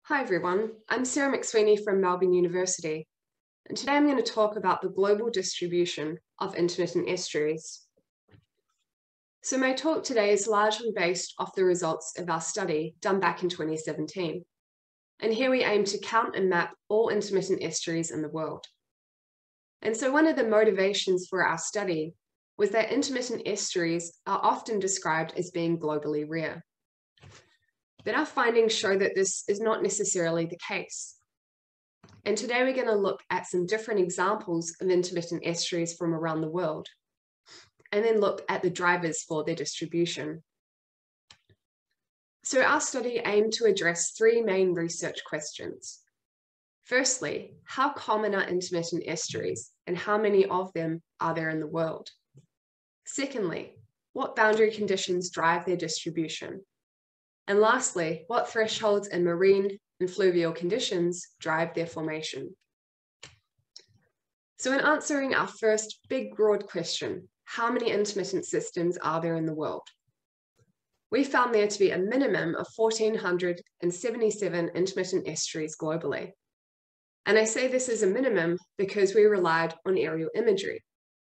Hi everyone, I'm Sarah McSweeney from Melbourne University, and today I'm going to talk about the global distribution of intermittent estuaries. So my talk today is largely based off the results of our study done back in 2017. And here we aim to count and map all intermittent estuaries in the world. And so one of the motivations for our study was that intermittent estuaries are often described as being globally rare. But our findings show that this is not necessarily the case. And today we're going to look at some different examples of intermittent estuaries from around the world, and then look at the drivers for their distribution. So our study aimed to address three main research questions. Firstly, how common are intermittent estuaries and how many of them are there in the world? Secondly, what boundary conditions drive their distribution? And lastly, what thresholds in marine and fluvial conditions drive their formation? So in answering our first big broad question, how many intermittent systems are there in the world? We found there to be a minimum of 1,477 intermittent estuaries globally. And I say this is a minimum because we relied on aerial imagery.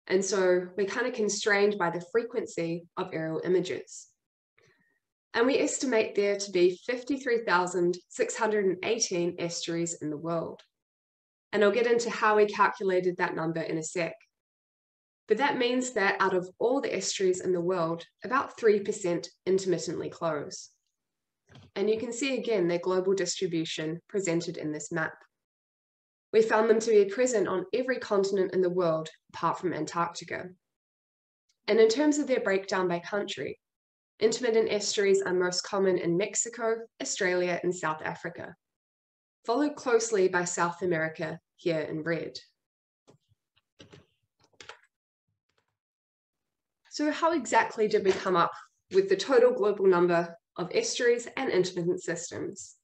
And so we're kind of constrained by the frequency of aerial images. And we estimate there to be 53,618 estuaries in the world. And I'll get into how we calculated that number in a sec. But that means that out of all the estuaries in the world, about 3% intermittently close. And you can see again their global distribution presented in this map. We found them to be present on every continent in the world apart from Antarctica. And in terms of their breakdown by country, intermittent estuaries are most common in Mexico, Australia, and South Africa, followed closely by South America, here in red. So how exactly did we come up with the total global number of estuaries and intermittent systems?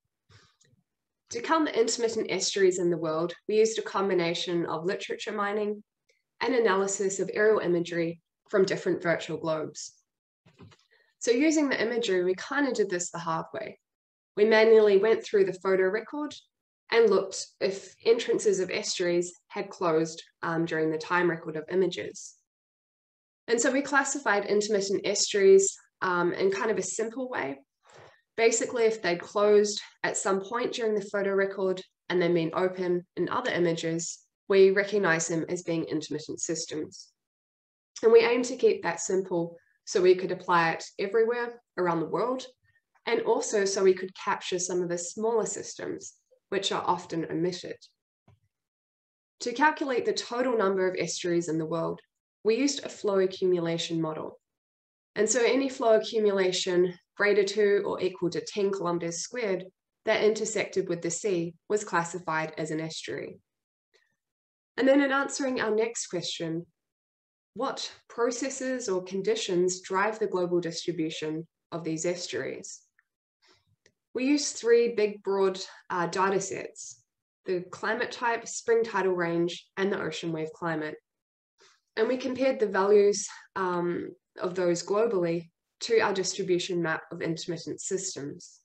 To count the intermittent estuaries in the world, we used a combination of literature mining and analysis of aerial imagery from different virtual globes. So using the imagery, we kind of did this the hard way. We manually went through the photo record and looked if entrances of estuaries had closed during the time record of images. And so we classified intermittent estuaries in kind of a simple way. Basically, if they'd closed at some point during the photo record and then been open in other images, we recognize them as being intermittent systems. And we aim to keep that simple so we could apply it everywhere around the world, and also so we could capture some of the smaller systems, which are often omitted. To calculate the total number of estuaries in the world, we used a flow accumulation model. And so any flow accumulation greater to or equal to 10 kilometers squared that intersected with the sea was classified as an estuary. And then in answering our next question, what processes or conditions drive the global distribution of these estuaries? We used three big broad data sets: the climate type, spring tidal range, and the ocean wave climate. And we compared the values of those globally to our distribution map of intermittent systems.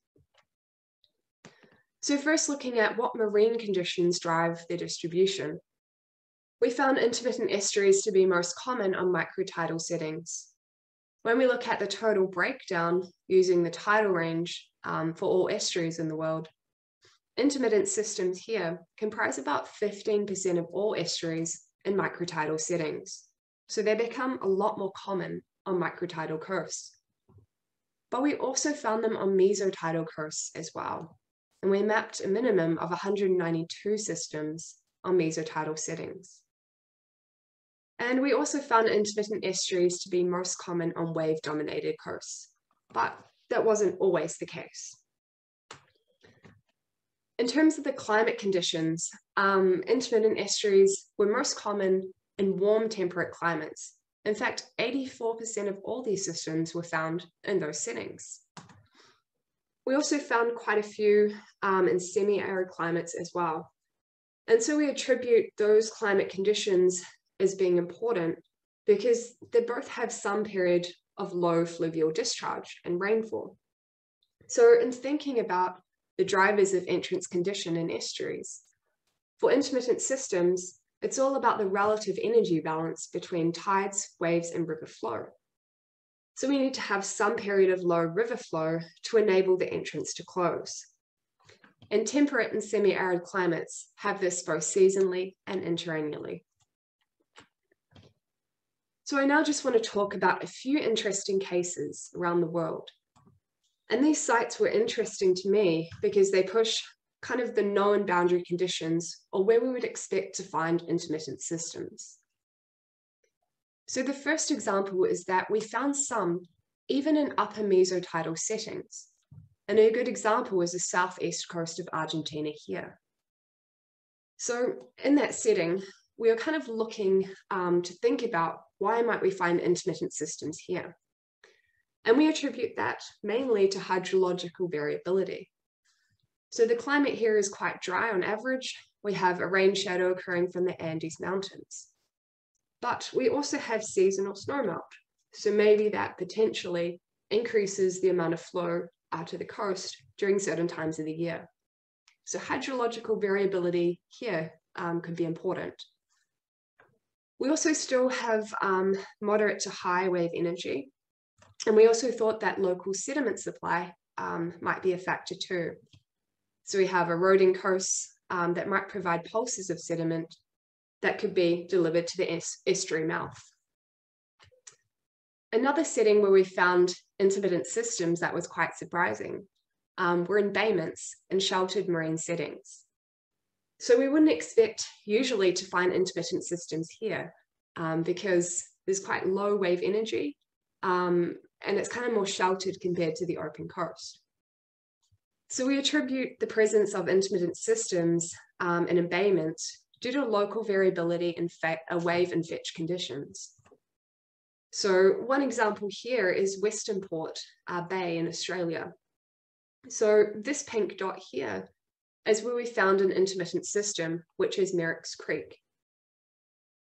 So first, looking at what marine conditions drive their distribution, we found intermittent estuaries to be most common on microtidal settings. When we look at the total breakdown using the tidal range for all estuaries in the world, intermittent systems here comprise about 15% of all estuaries in microtidal settings. So they become a lot more common on microtidal coasts. But we also found them on mesotidal coasts as well. And we mapped a minimum of 192 systems on mesotidal settings. And we also found intermittent estuaries to be most common on wave-dominated coasts, but that wasn't always the case. In terms of the climate conditions, intermittent estuaries were most common in warm temperate climates. In fact, 84% of all these systems were found in those settings. We also found quite a few in semi-arid climates as well. And so we attribute those climate conditions as being important because they both have some period of low fluvial discharge and rainfall. So in thinking about the drivers of entrance condition in estuaries. For intermittent systems, it's all about the relative energy balance between tides, waves, and river flow. So we need to have some period of low river flow to enable the entrance to close. And temperate and semi-arid climates have this both seasonally and interannually. So I now just want to talk about a few interesting cases around the world. And these sites were interesting to me because they push kind of the known boundary conditions or where we would expect to find intermittent systems. So the first example is that we found some even in upper mesotidal settings. And a good example is the southeast coast of Argentina here. So in that setting, we are kind of looking to think about why might we find intermittent systems here? And we attribute that mainly to hydrological variability. So the climate here is quite dry on average. We have a rain shadow occurring from the Andes Mountains. But we also have seasonal snowmelt. So maybe that potentially increases the amount of flow to the coast during certain times of the year. So hydrological variability here could be important. We also still have moderate to high wave energy. And we also thought that local sediment supply might be a factor too. So we have eroding coasts that might provide pulses of sediment that could be delivered to the estuary mouth. Another setting where we found intermittent systems that was quite surprising were in bayments and sheltered marine settings. So we wouldn't expect usually to find intermittent systems here because there's quite low wave energy and it's kind of more sheltered compared to the open coast. So we attribute the presence of intermittent systems and embayment due to local variability in wave and fetch conditions. So one example here is Western Port Bay in Australia. So this pink dot here is where we found an intermittent system, which is Merrick's Creek.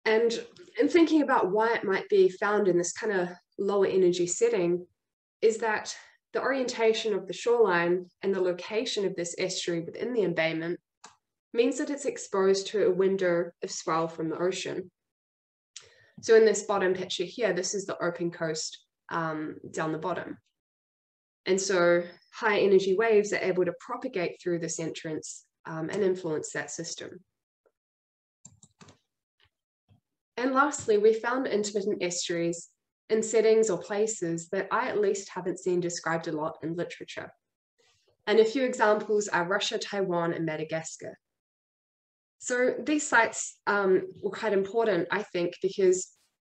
And in thinking about why it might be found in this kind of lower energy setting is that the orientation of the shoreline and the location of this estuary within the embayment means that it's exposed to a window of swell from the ocean. So in this bottom picture here, this is the open coast down the bottom. And so high energy waves are able to propagate through this entrance and influence that system. And lastly, we found intermittent estuaries in settings or places that I at least haven't seen described a lot in literature. And a few examples are Russia, Taiwan, and Madagascar. So these sites were quite important, I think, because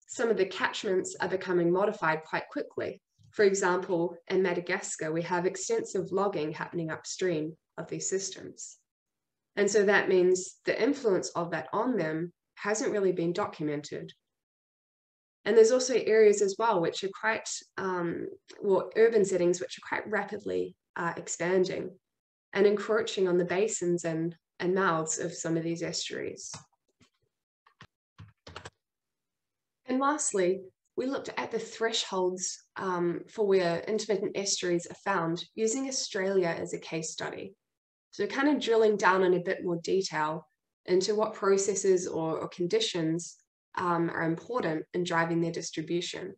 some of the catchments are becoming modified quite quickly. For example, in Madagascar, we have extensive logging happening upstream of these systems. And so that means the influence of that on them hasn't really been documented. And there's also areas as well which are quite, urban settings which are quite rapidly expanding and encroaching on the basins and mouths of some of these estuaries. And lastly, we looked at the thresholds for where intermittent estuaries are found using Australia as a case study. So kind of drilling down in a bit more detail into what processes or conditions are important in driving their distribution.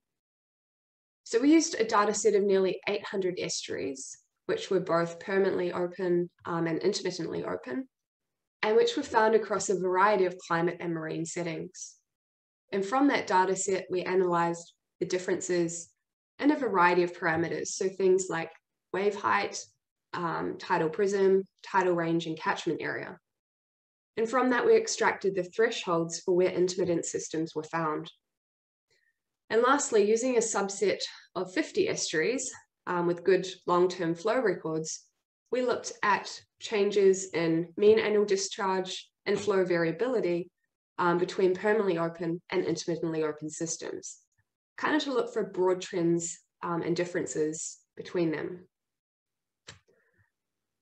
So we used a data set of nearly 800 estuaries, which were both permanently open and intermittently open, and which were found across a variety of climate and marine settings. And from that data set, we analysed the differences in a variety of parameters, so things like wave height, tidal prism, tidal range, and catchment area. And from that, we extracted the thresholds for where intermittent systems were found. And lastly, using a subset of 50 estuaries with good long-term flow records, we looked at changes in mean annual discharge and flow variability between permanently open and intermittently open systems, kind of to look for broad trends and differences between them.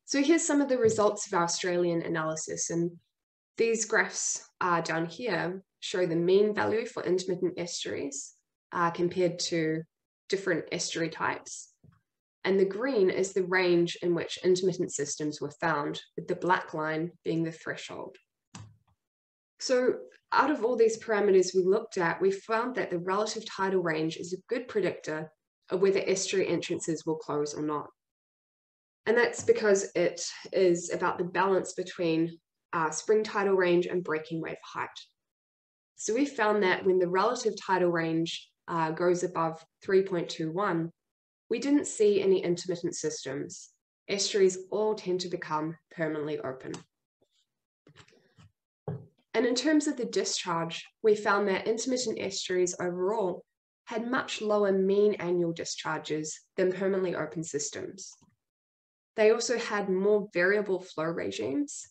So here's some of the results of our Australian analysis, and these graphs down here show the mean value for intermittent estuaries compared to different estuary types. and the green is the range in which intermittent systems were found, with the black line being the threshold. So out of all these parameters we looked at, we found that the relative tidal range is a good predictor of whether estuary entrances will close or not. And that's because it is about the balance between spring tidal range and breaking wave height. So we found that when the relative tidal range goes above 3.21, we didn't see any intermittent systems. Estuaries all tend to become permanently open. And in terms of the discharge, we found that intermittent estuaries overall had much lower mean annual discharges than permanently open systems. They also had more variable flow regimes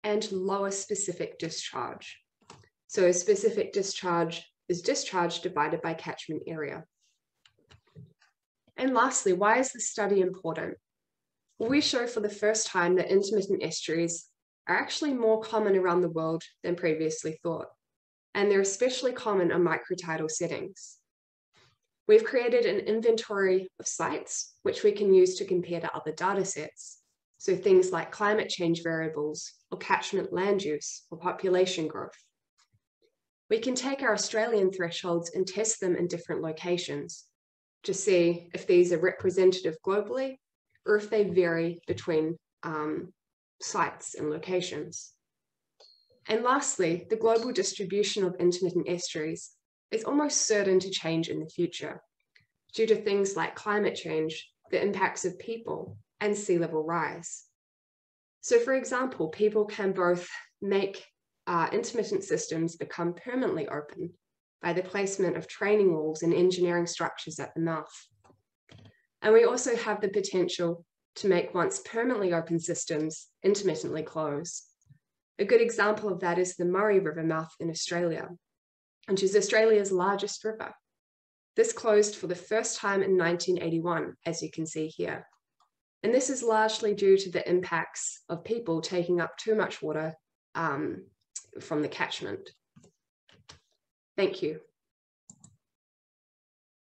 and lower specific discharge. So a specific discharge is discharge divided by catchment area. And lastly, why is this study important? Well, we show for the first time that intermittent estuaries are actually more common around the world than previously thought, and they're especially common in microtidal settings. We've created an inventory of sites which we can use to compare to other data sets, so things like climate change variables or catchment land use or population growth. We can take our Australian thresholds and test them in different locations to see if these are representative globally or if they vary between sites and locations. And lastly, the global distribution of intermittent estuaries is almost certain to change in the future due to things like climate change, the impacts of people, and sea level rise. So for example, people can both make intermittent systems become permanently open by the placement of training walls and engineering structures at the mouth. And we also have the potential to make once permanently open systems intermittently close. A good example of that is the Murray River mouth in Australia, which is Australia's largest river. This closed for the first time in 1981, as you can see here. And this is largely due to the impacts of people taking up too much water from the catchment. Thank you.